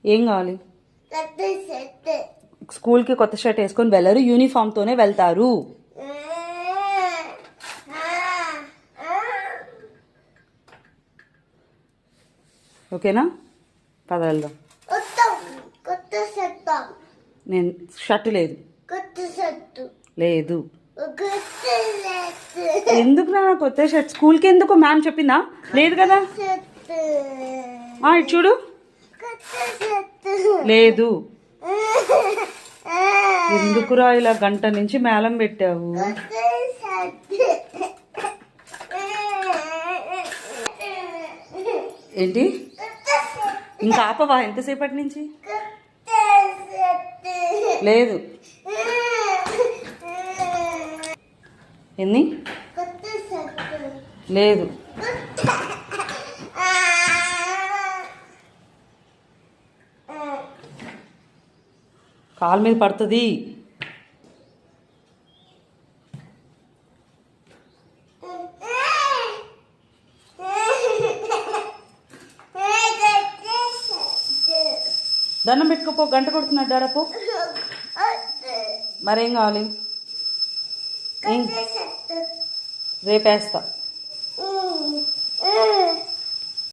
ఏం కావాలి? స్కూల్కి కొత్త షర్ట్ వేసుకొని వెళ్ళరు, యూనిఫామ్తోనే వెళ్తారు. ఓకేనా? పద వెళ్దాం. నేను షర్ట్ లేదు. లేదు. ఎందుకు రా కొత్త షర్ట్? స్కూల్కి ఎందుకు? మ్యామ్ చెప్పిందా? లేదు కదా. ఇటు చూడు. లేదు. ఎందుకురా ఇలా గంట నుంచి మేళం పెట్టావు? ఏంటి? ఇంకా ఆపవా ఎంతసేపటి నుంచి? లేదు. ఎన్ని? లేదు. కాలు మీద పడుతుంది. దండం పెట్టుకోపో, గంట కొడుతున్నాడు డాడపో. మరేం కావాలి? రేపేస్తా.